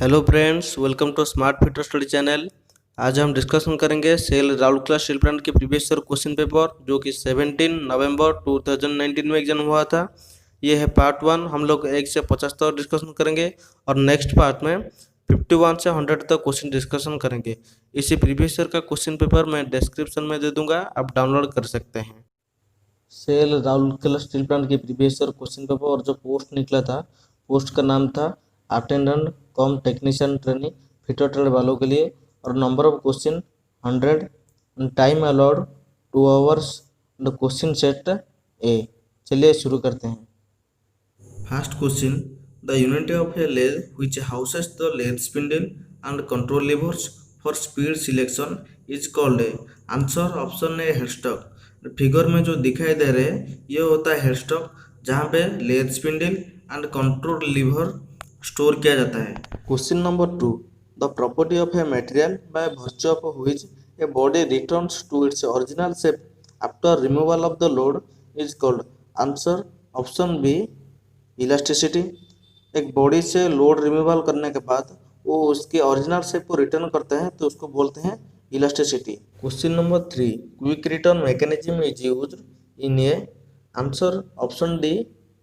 Hello friends, welcome to smart fitter study channel. आज हम discussion करेंगे सेल राउरकेला स्टील प्लांट के प्रीवियस ईयर क्वेश्चन पेपर जो कि 17 नवंबर 2019 में एग्जाम हुआ था। ये है पार्ट 1। हम लोग 1 से 50 तक डिस्कशन करेंगे और नेक्स्ट पार्ट में 51 से 100 तक क्वेश्चन डिस्कशन करेंगे। इसी प्रीवियस ईयर का क्वेश्चन पेपर मैं डिस्क्रिप्शन में दे दूंगा, आप डाउनलोड कर सकते हैं। सेल राउरकेला स्टील प्लांट के प्रीवियस ईयर क्वेश्चन पेपर और जो पोस्ट निकला था, पोस्ट का नाम था attendant cum technician training fitter trade वालों के लिए, और number of question 100, time allowed 2 hours, question set A. चलिए शुरू करते हैं। First question, the unit of a lathe which houses the lathe spindle and control levers for speed selection is called a. Answer option A headstock. Figure में जो दिखाई दे रहे हैं ये होता है हेडस्टॉक, जहाँ पे lathe spindle and control lever store किया जाता है। Question number 2, the property of a material by virtue of which a body returns to its original shape after removal of the load is called. Answer option B elasticity. एक body से load removal करने के बाद वो उसके original shape को return करते हैं तो उसको बोलते हैं elasticity. Question number 3, quick return mechanism is used in A. Answer option D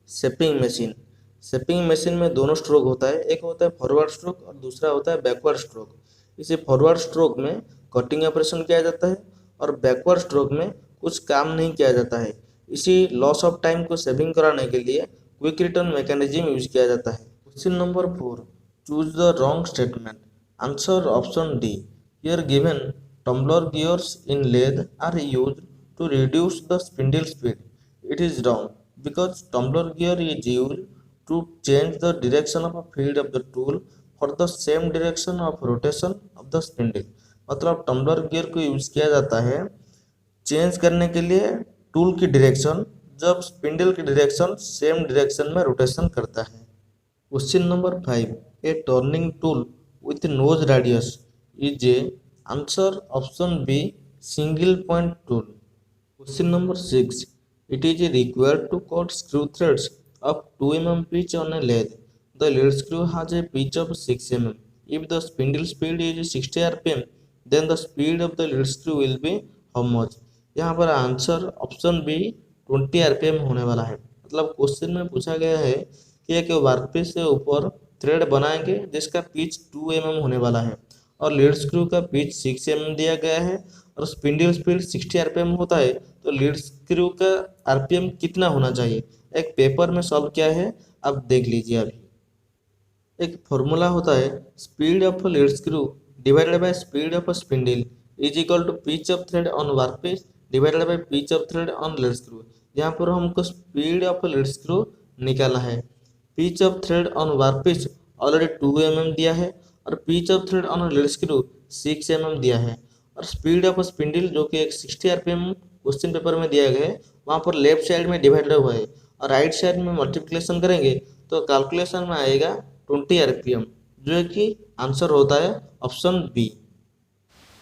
shaping machine. Shaping machine में दोनों स्ट्रोक होता है, एक होता है फॉरवर्ड स्ट्रोक और दूसरा होता है बैकवर्ड स्ट्रोक। इसे फॉरवर्ड स्ट्रोक में कटिंग ऑपरेशन किया जाता है और बैकवर्ड स्ट्रोक में कुछ काम नहीं किया जाता है। इसी लॉस ऑफ टाइम को सेविंग कराने के लिए क्विक रिटर्न मैकेनिज्म यूज किया जाता है। Question number 4, choose the wrong statement. Answer option D, here given tumbler gears in lathe are used to reduce the spindle speed. It is wrong because tumbler gear is used to change the direction of a field of the tool for the same direction of rotation of the spindle। मतलब tumbler gear को use किया जाता है change करने के लिए tool की direction, जब स्पिंडल की डायरेक्शन सेम डायरेक्शन में रोटेशन करता है। Question number 5, a turning tool with nose radius is a. Answer option B single point tool. Question number 6, it is required to cut screw threads of 2 mm pitch on a lathe. The lead screw has a pitch of 6 mm. If the spindle speed is 60 rpm, then the speed of the lead screw will be how much? यहाँ पर answer option B 20 rpm होने वाला है। मतलब question में पूछा गया है कि एक वर्कपीस से ऊपर थ्रेड बनाएंगे जिसका पिच 2 mm होने वाला है और लीड स्क्रू का पिच 6 mm दिया गया है और स्पिंडल स्पीड 60 rpm होता है, तो लीड स्क्रू का आरपीएम कितना होना चाहिए। एक पेपर में सॉल्व किया है, आप देख लीजिए। अभी एक फॉर्मूला होता है speed of lead screw divided by speed of spindle is equal to pitch of thread on workpiece divided by pitch of thread on lead screw. यहाँ पर हमको स्पीड ऑफ लीड स्क्रू निकालना है। Pitch of thread on workpiece already 2 mm दिया है और pitch of thread on lead screw 6 mm दिया है और स्पीड ऑफ स्पिंडल जो कि एक 60 rpm क्वेश्चन पेपर में दिया गया है, वहाँ पर लेफ्ट साइड में डिवाइडेड हुआ है और राइट साइड में मल्टीप्लिकेशन करेंगे तो कैलकुलेशन में आएगा 20 rpm, जो कि आंसर होता है option B.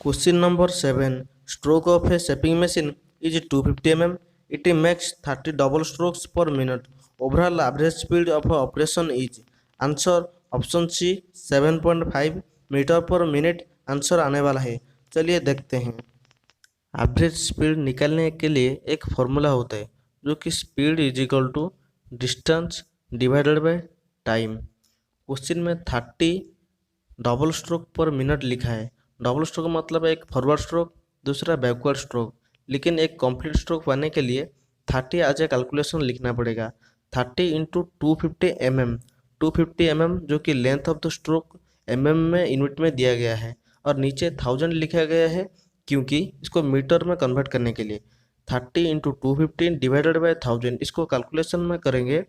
Question number 7, stroke of a shaping machine is 250 mm. It makes 30 double strokes per minute. Overall average speed of operation is. Answer option C 7.5 metre per minute answer आने वाला है। चलिए देखते हैं। Average speed निकालने के लिए एक फॉर्मूला होता है जो कि speed is equal to distance divided by time. Question में 30 डबल स्ट्रोक पर मिनट लिखा है। डबल स्ट्रोक मतलब एक फॉरवर्ड स्ट्रोक, दूसरा बैकवर्ड स्ट्रोक, लेकिन एक कंप्लीट स्ट्रोक बनने के लिए 30 आज कैलकुलेशन लिखना पड़ेगा। 30 इंटू 250 mm, 250 mm जो कि length of the stroke mm में यूनिट में दिया गया है और नीचे 1000 लिखा गया है क्योंकि इसको मीटर में कन्वर्ट करने के लिए 30 इंटू 250 डिवाइडेड बाई 1000 इसको कैलकुलेशन में करेंगे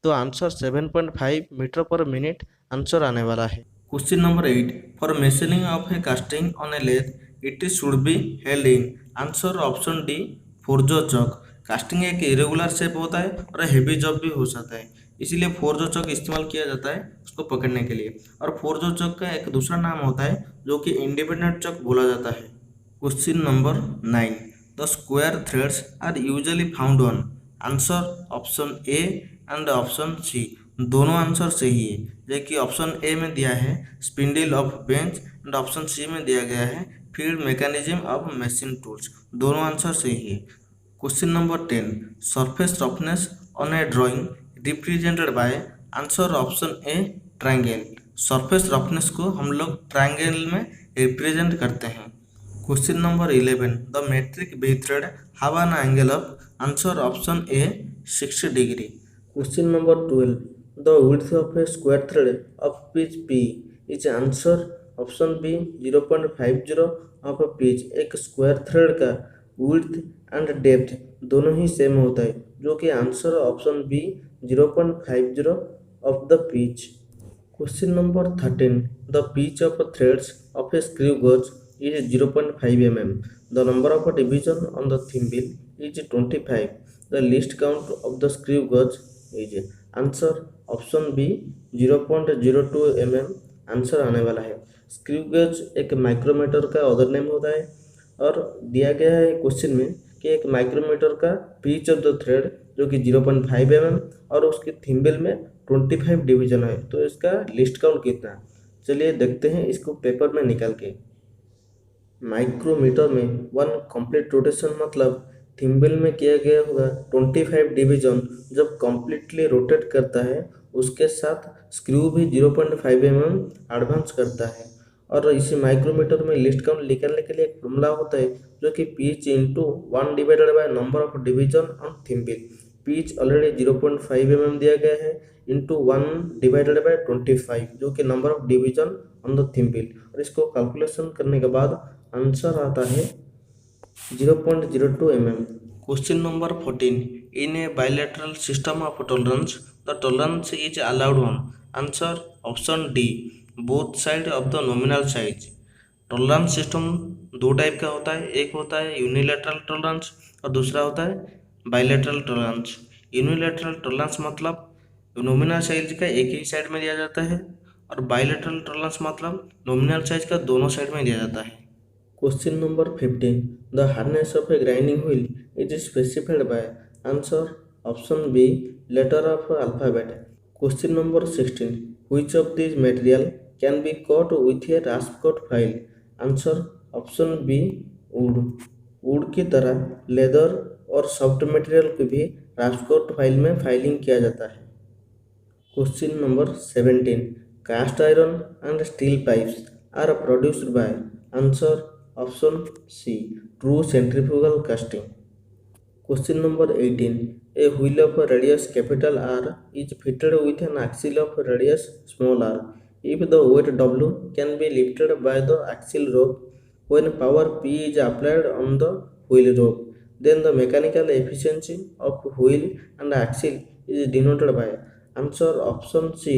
तो answer 7.5 metre per minute answer आने वाला है। Question number 8, for machining of a casting on a lathe it should be held in. Answer option D four jaw chuck. Casting एक इरेगुलर शेप होता है और हेवी जॉब भी हो सकता है, इसीलिए फोर्जो चॉक इस्तेमाल किया जाता है उसको पकड़ने के लिए। और फोर्जो चॉक का एक दूसरा नाम होता है जो कि इंडिपेंडेंट चॉक बोला जाता है। Question number 9, the square threads are usually found on. Answer option A and option C दोनों आंसर सही है, जो कि ऑप्शन ए में दिया है spindle of bench and option C में दिया गया है field mechanism of machine tools. दोनों आंसर सही है। Question number 10, surface roughness on a drawing represented by answer option A triangle. Surface roughness को हम लोग ट्रायंगल में रिप्रेजेंट करते हैं। Question number 11, the metric B thread have an angle of answer option A 60 degree. Question number 12, the width of a square thread of pitch P is answer option B 0.50 of a pitch। एक square thread का width and depth दोनों ही same होता है, जो कि answer option B 0.50 of the pitch. Question number 13, the pitch of threads of a screw gauge is 0.5 mm. The number of division on the thimble is 25. The least count of the screw gauge is answer option B 0.02 mm आंसर आने वाला है। Screw gauge एक micrometer का other name होता है और दिया गया है क्वेश्चन में कि एक माइक्रोमीटर का पिच ऑफ द थ्रेड जो कि 0.5 mm और उसके थिम्बल में 25 डिवीजन है, तो इसका लिस्ट काउंट कितना है? चलिए देखते हैं इसको पेपर में निकाल के। माइक्रोमीटर में 1 कंप्लीट रोटेशन मतलब थिम्बल में किया गया होगा 25 डिवीजन जब कम्प्लीटली रोटेट करता है, उसके साथ स्क्रू भी 0.5 mm एडवांस करता है। और इसी माइक्रोमीटर में लिस्ट काउंट निकालने के लिए एक फॉर्मूला होता है जो कि pitch into 1 divided by number of division on thimble. Pitch already 0.5 mm दिया गया है इंटू 1 डिवाइडेड बाय 25 जो कि number of division on the thimble, और इसको कैलकुलेशन करने के बाद आंसर आता है 0.02 mm। Question number 14, in A bilateral system of tolerance the tolerance is allowed on answer option D both side of the nominal size. Tolerance system दो type का होता है, एक होता है यूनिलैटरल टॉलरेंस और दूसरा होता है बायलैटरल टॉलरेंस। यूनिलैटरल टॉलरेंस मतलब नॉमिनल साइज का एक ही साइड में दिया जाता है और बायलैटरल टॉलरेंस मतलब नॉमिनल साइज का दोनों साइड में दिया जाता है। Question number 15, the hardness of a grinding wheel is specified by answer option B letter of alphabet. Question number 16, which of this material can be cut with a rasp cut file. Answer option B wood. Would की तरह leather और soft material को भी rasp cut file में filing किया जाता है। Question number 17, cast iron and steel pipes are produced by answer option C true centrifugal casting. Question number 18, a wheel of radius capital R is fitted with an axle of radius small R if the weight W can be lifted by the axle rope when power P is applied on the wheel rope then the mechanical efficiency of wheel and axle is denoted by answer option C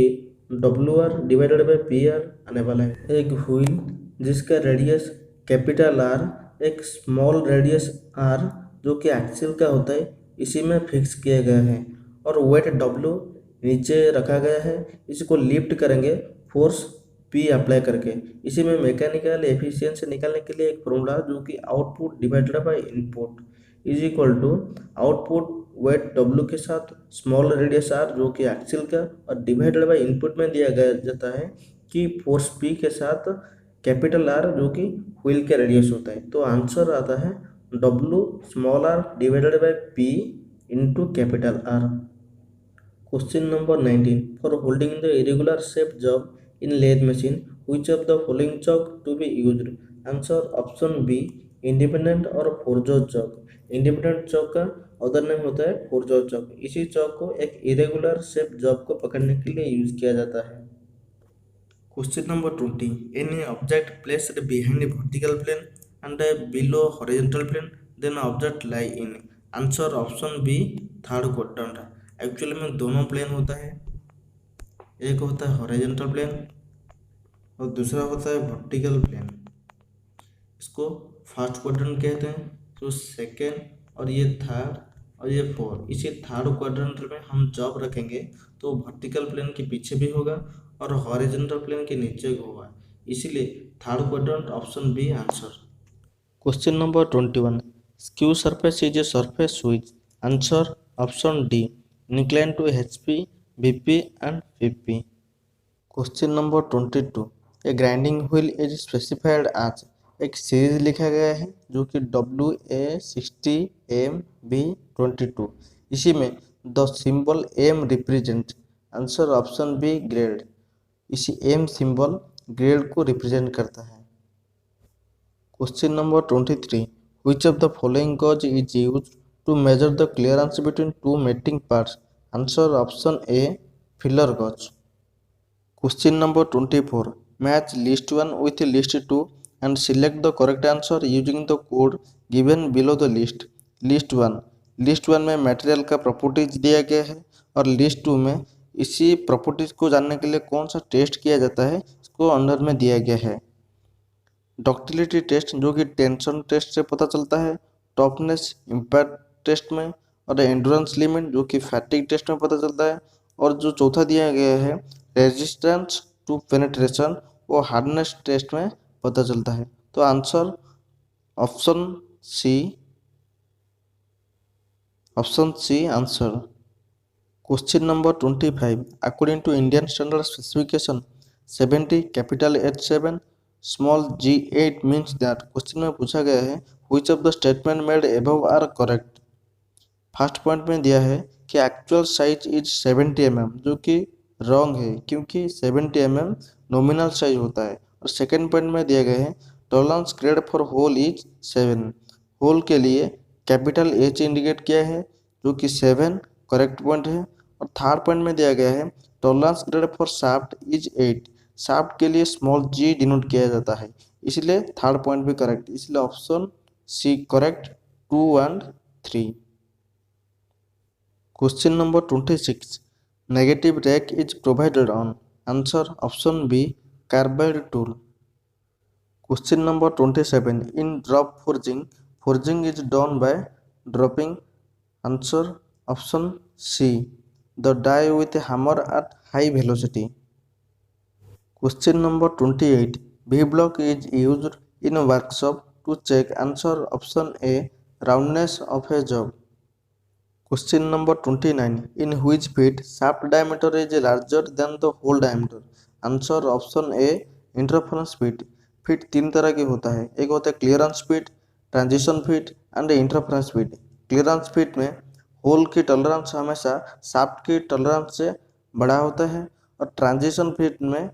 W R divided by P R आने वाला है। एक wheel जिसका radius capital R एक small radius R जो कि axle का होता है इसी में फिक्स किया गया है और वेट डब्ल्यू नीचे रखा गया है, इसको लिफ्ट करेंगे फोर्स पी अप्लाई करके। इसी में मैकेनिकल एफिशिएंसी निकालने के लिए एक फॉर्मूला जो कि output divided by input is equal to output weight W के साथ स्मॉल रेडियस आर जो कि एक्सिल का और डिवाइडेड बाय इनपुट में दिया गया जाता है कि फोर्स पी के साथ कैपिटल आर जो कि व्हील का रेडियस होता है। तो आंसर आता है W small R divided by P into capital R. Question number 19, for holding the irregular shape job in lathe machine which of the following chuck to be used. Answer option B independent और four jaw chuck. Independent chuck का other name होता है फोरजॉर्ज chalk. इसी chalk को एक irregular shape job को पकड़ने के लिए यूज किया जाता है। Question number 20, any object placed behind a vertical plane and below horizontal plane then object lie in answer option B third quadrant. Actually में दोनों प्लेन होता है, एक होता है हॉरिजॉन्टल प्लेन और दूसरा होता है वर्टिकल प्लेन। इसको फर्स्ट क्वाड्रेंट कहते हैं, तो सेकेंड और ये थर्ड और ये फोर्थ। इसी थर्ड क्वाड्रेंट में हम जॉब रखेंगे तो वर्टिकल प्लेन के पीछे भी होगा और हॉरिजॉन्टल प्लेन के नीचे होगा, इसीलिए third quadrant option B answer. Question number 21, skew surface is a surface which answer option D incline to HP VP and VP। Question number 22, a grinding wheel is specified as. एक series लिखा गया है जो कि WA60MB22। इसी में the symbol M represent, answer option B grade. इसी M symbol grade को रिप्रेजेंट करता है। Question number 23, which of the following gauge is used to measure the clearance between two mating parts, answer option A feeler gauge. Question number 24, match list 1 with list 2 and select the correct answer using the code given below the list। List one में material का properties दिया गया है और list 2 में इसी properties को जानने के लिए कौन सा टेस्ट किया जाता है इसको अंडर में दिया गया है। डक्टिलिटी टेस्ट जो कि टेंशन टेस्ट से पता चलता है, टफनेस इम्पैक्ट टेस्ट में, और एंड्योरेंस लिमिट जो कि फैटिग टेस्ट में पता चलता है, और जो चौथा दिया गया है रेजिस्टेंस टू पेनिट्रेशन वो हार्डनेस टेस्ट में पता चलता है। तो answer option C answer. Question number 25, according to Indian standard specification 70 capital H7 small g8 means that. Question में पूछा गया है which of the statement made above are correct. First point में दिया है कि एक्चुअल साइज इज 70 mm, जो कि रॉन्ग है क्योंकि 70 mm नॉमिनल साइज होता है। और सेकंड पॉइंट में दिया गया है tolerance grade for hole is 7, hole के लिए कैपिटल H इंडिकेट किया है जो कि 7 करेक्ट पॉइंट है। और थर्ड पॉइंट में दिया गया है tolerance grade for shaft is 8, shaft के लिए स्मॉल g डिनोट किया जाता है, इसलिए थर्ड पॉइंट भी करेक्ट, इसलिए option C correct 2 and 3। Question number 26, negative rake is provided on, answer option B carbide tool. Question number 27, in drop forging is done by dropping, answer option C the die with hammer at high velocity. Question number 28, V block is used in a workshop to check, answer option A roundness of a job। Question number 29, in which feet shaft diameter is larger than the hole diameter, answer option A interference feet। Feet तीन तरह के होता है, एक होता है clearance feet, transition feet and interference feet. Clearance feet में whole की टॉलरेंस हमेशा शाफ्ट की टॉलरेंस से बड़ा होता है, और ट्रांजिशन फीट में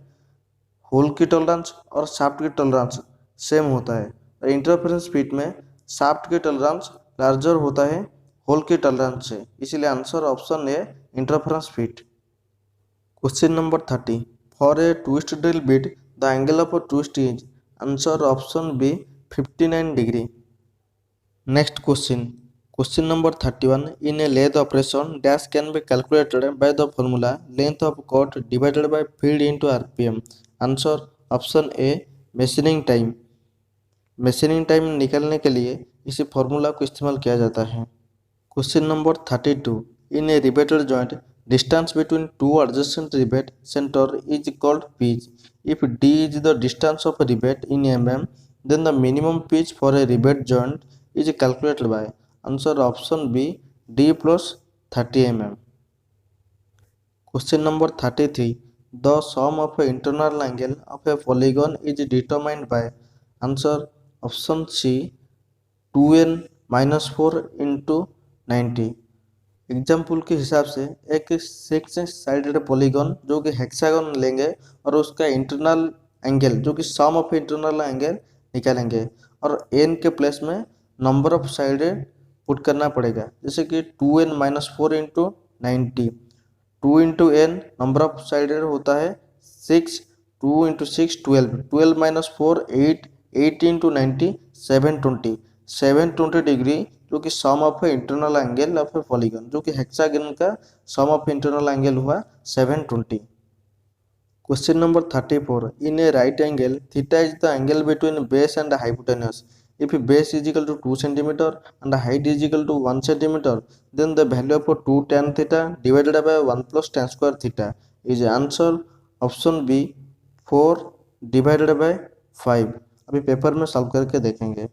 होल की टॉलरेंस और शाफ्ट की टॉलरेंस सेम होता है, और इंटरफेरेंस फीट में शाफ्ट की टॉलरेंस लार्जर होता है होल की टॉलरेंस से, इसीलिए answer option A interference feet. Question number 30, for a twist drill bit the angle of a twist is, answer option B 59 degree. Next question number 31, in a lathe operation dash can be calculated by the formula length of cut divided by feed into RPM, answer option A machining time. Machining time निकालने के लिए इसी formula को इस्तेमाल किया जाता है। Question number 32, in A riveted joint distance between two adjacent rivet centre is called pitch. If d is the distance of a rivet in mm, then the minimum pitch for a rivet joint is calculated by, answer option B d plus 30 mm। Question number 33, the sum of a internal angle of a polygon is determined by, answer option C 2n minus 4 into 90। Example के हिसाब से एक 6 sided polygon जो कि hexagon लेंगे और उसका internal angle जो कि सम ऑफ इंटरनल एंगल निकालेंगे, और एन के प्लेस में नंबर ऑफ साइडेड पुट करना पड़ेगा, जैसे कि 2n minus 4 into 90, 2 into n number of sided होता है 6, 2 इंटू 6 12, 12 माइनस 4 8, 8 इंटू 90 720, 720 डिग्री जो कि sum of internal angle of a polygon, जो कि हेक्सागन का सम ऑफ इंटरनल एंगल हुआ 720। Question number 34, in a right angle theta is the angle between base and hypotenuse. If base is equal to 2 centimetre and height is equal to 1 centimetre, then the value of 2 tan theta divided by 1 plus tan square theta is answer option B 4 divided by 5। अभी paper में solve करके देखेंगे।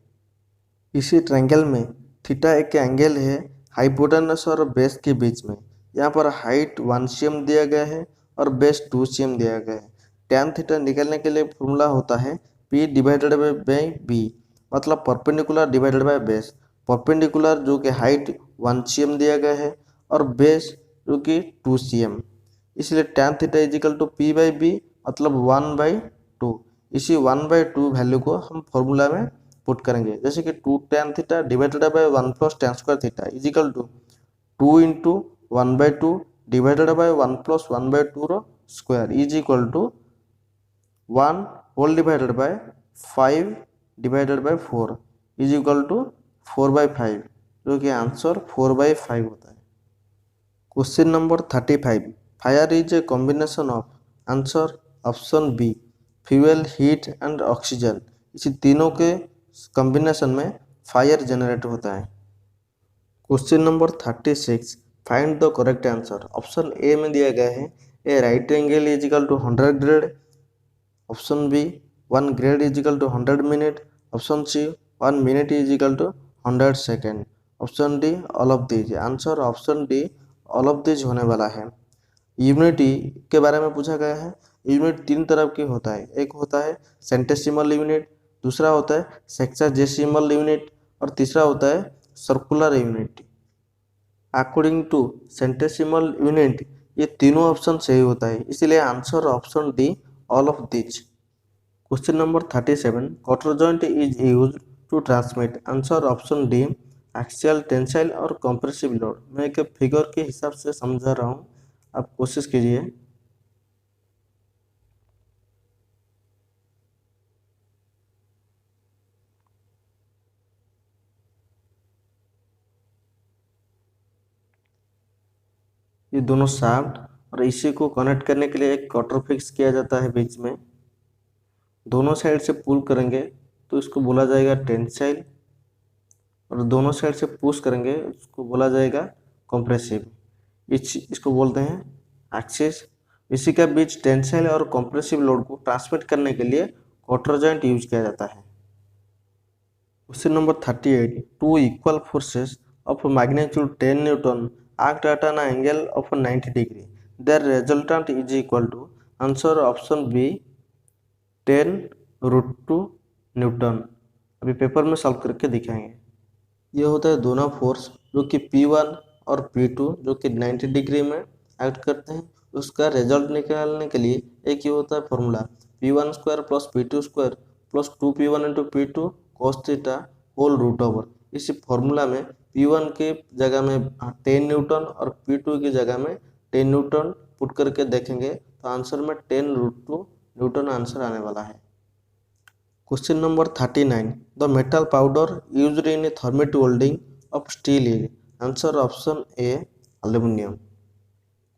इसी triangle में theta एक angle है hypotenuse और base के बीच में, यहाँ पर हाइट 1 cm दिया गया है और बेस 2 cm दिया गया है। tan थीटा निकालने के लिए फॉर्मूला होता है P डिवाइडेड बाई B, मतलब perpendicular divided by base. Perpendicular जो कि हाइट 1 cm दिया गया है और बेस जो कि 2 cm, इसलिए tan theta is equal to P by B, मतलब 1/2। इसी 1/2 वैल्यू को हम फॉर्मूला में पुट करेंगे, जैसे कि 2 tan theta divided by 1 plus tan square theta is equal to 2 into 1/2 divided by 1 plus 1/2 whole square is equal to 1 whole divided by 5 divided by 4 is equal to 4/5, जो कि आंसर 4/5 होता है। Question number 35, fire is a combination of, answer option B, fuel, heat and oxygen. इसी तीनों के combination में fire generate होता है। Question number 36, find the correct answer. Option A में दिया गया है a right angle is equal to 100 grade, option B 1 grade is equal to 100 minute, option C 1 minute is equal to 100 second, option D all of these. Answer option D all of these होने वाला है। Unity के बारे में पूछा गया है। Unit तीन तरह के होता है, एक होता है सेंटेसिमल यूनिट, दूसरा होता है सेक्साजेसिमल यूनिट और तीसरा होता है circular unit. According to centesimal unit ये तीनों ऑप्शन सही होता है, इसलिए answer option D all of this. Question number 37, cotter joint is used to transmit, answer option D axial, tensile और कंप्रेसिव लोड। मैं एक फिगर के हिसाब से समझा रहा हूँ, आप कोशिश कीजिए। ये दोनों शाफ्ट और इसी को कनेक्ट करने के लिए एक कटर फिक्स किया जाता है बीच में। दोनों साइड से पुल करेंगे तो इसको बोला जाएगा टेंसाइल, और दोनों साइड से पुश करेंगे उसको बोला जाएगा कंप्रेसिव। इसको बोलते हैं एक्सिस। इसी के बीच टेंसाइल और कंप्रेसिव लोड को ट्रांसमिट करने के लिए कटर जॉइंट यूज किया जाता है। Question number 38, two equal forces of magnitude 10 newton act at an angle of 90 degree, their resultant is equal to, answer option B 10√2 newton. अभी पेपर में सॉल्व करके दिखाएंगे। ये होता है दोनों फोर्स जो कि P1 और P2 जो कि 90 डिग्री में एक्ट करते हैं। उसका रिजल्ट निकालने के लिए एक ही होता है formula P1 square plus P2 square plus 2P1 into P2 cos theta whole root over. इसी फॉर्मूला में P1 के जगह में 10 न्यूटन और P2 की जगह में 10 न्यूटन पुट करके देखेंगे तो आंसर में 10√2 न्यूटन आंसर आने वाला है। Question number 39, the metal powder used in thermit welding of steel is, answer option A aluminium.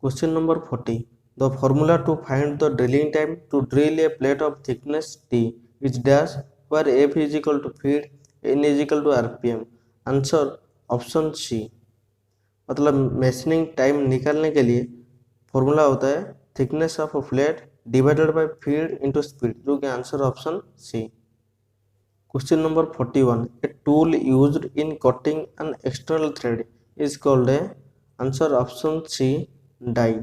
Question number 40, the formula to find the drilling time to drill a plate of thickness T is dash, where F is equal to feed, N is equal to RPM, answer option C. मतलब machining time निकालने के लिए formula होता है thickness of plate divided by feed into speed, जो कि answer option C. Question number 41, a tool used in cutting an external thread is called a, answer option C die.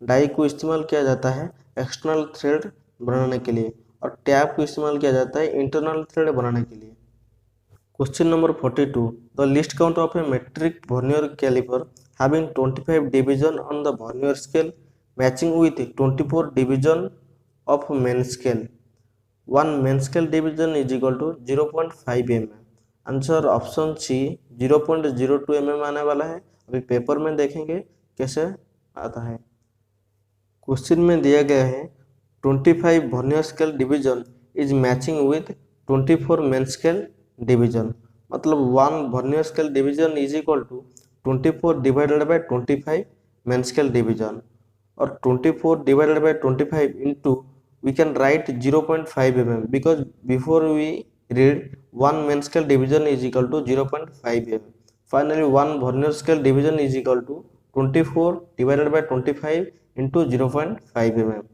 Die को इस्तेमाल किया जाता है एक्सटर्नल थ्रेड बनाने के लिए और टैप को इस्तेमाल किया जाता है इंटरनल थ्रेड बनाने के लिए। Question number 42, the least count of a metric vernier calliper having 25 division on the vernier scale matching with 24 division of main scale. One main scale division is equal to 0.5 mm, answer option C 0.02 mm आने वाला है। अभी paper में देखेंगे कैसे आता है। Question में दिया गया है 25 vernier scale division is matching with 24 main scale division, मतलब 1 vernier scale division is equal to 24 divided by 25 main scale division, और 24 divided by 25 into we can write 0.5 mm because before we read 1 main scale division is equal to 0.5 mm. Finally 1 vernier scale division is equal to 24 divided by 25 into 0.5 mm.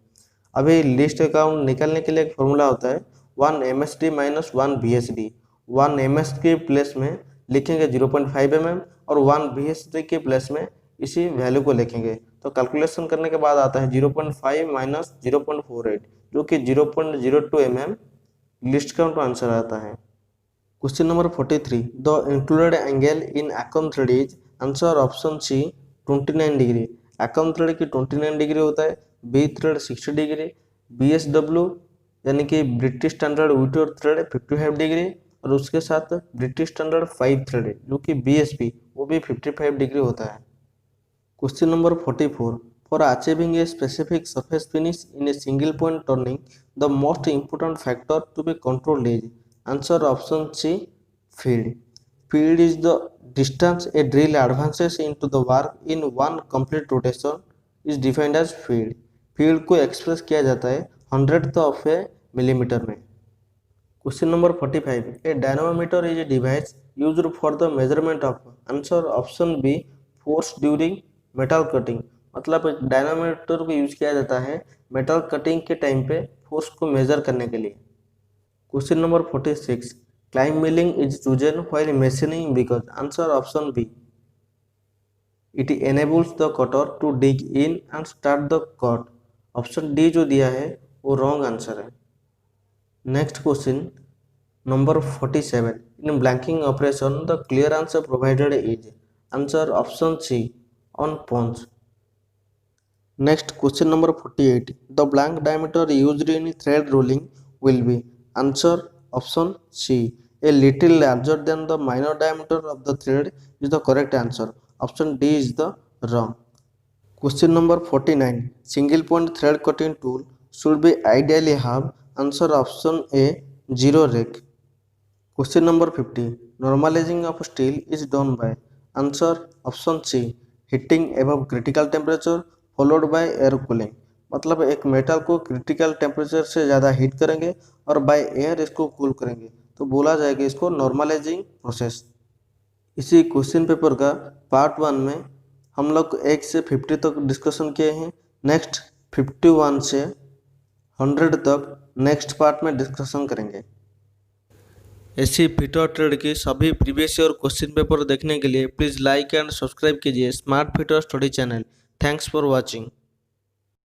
अभी list count निकालने के लिए एक formula होता है 1 MSD minus 1 VSD। 1 MSD के place में लिखेंगे 0.5 mm और 1 VSD के प्लेस में इसी वैल्यू को लिखेंगे। तो कैलकुलेशन करने के बाद आता है 0.5 माइनस 0.48 जो कि 0.02 mm लिस्ट काउंट आंसर आता है। Question number 43 the included angle in acme thread is answer option C 29 degree. Acme thread की 29 डिग्री होता है, बी थ्रेड 60 डिग्री, BSW यानी कि British standard Whitworth thread 55 degree और उसके साथ ब्रिटिश स्टैंडर्ड 5 थ्रेड जो कि BSP वो भी 55 डिग्री होता है। Question number 44 for achieving a specific surface finish in a single point turning the most important factor to be controlled is answer option C feed. Feed is the distance a drill advances into the work in one complete rotation is defined as feed. Feed को express किया जाता है 100th of a millimetre में। Question number 45 a dynamometer is a device used for the measurement of answer option B force during metal cutting. मतलब dynamometer को use किया जाता है मेटल कटिंग के टाइम पे फोर्स को मेजर करने के लिए। Question number 46 climb milling is chosen while machining because answer option B it enables the cutter to dig in and start the cut. Option D जो दिया है वो रॉन्ग आंसर है। Next question number 47 in blanking operation the clear answer provided is answer option C on punch. Next question number 48 the blank diameter used in thread rolling will be answer option C a little larger than the minor diameter of the thread is the correct answer. Option D is the wrong. Question number 49 single point thread cutting tool should be ideally have answer option A 0 rake। Question number 50 normalizing of steel is done by answer option C heating above critical temperature followed by air cooling। मतलब एक metal को critical temperature से ज़्यादा heat करेंगे और by air इसको cool करेंगे तो बोला जाएगा इसको नॉर्मलाइजिंग प्रोसेस। इसी क्वेश्चन पेपर का पार्ट 1 में हम लोग 1 से 50 तक डिस्कशन किए हैं। नेक्स्ट 51 से 100 तक नेक्स्ट पार्ट में डिस्कशन करेंगे। ऐसी फिटर ट्रेड की सभी प्रीवियस ईयर क्वेश्चन पेपर देखने के लिए प्लीज़ लाइक एंड सब्सक्राइब कीजिए smart fitter study channel. Thanks for watching.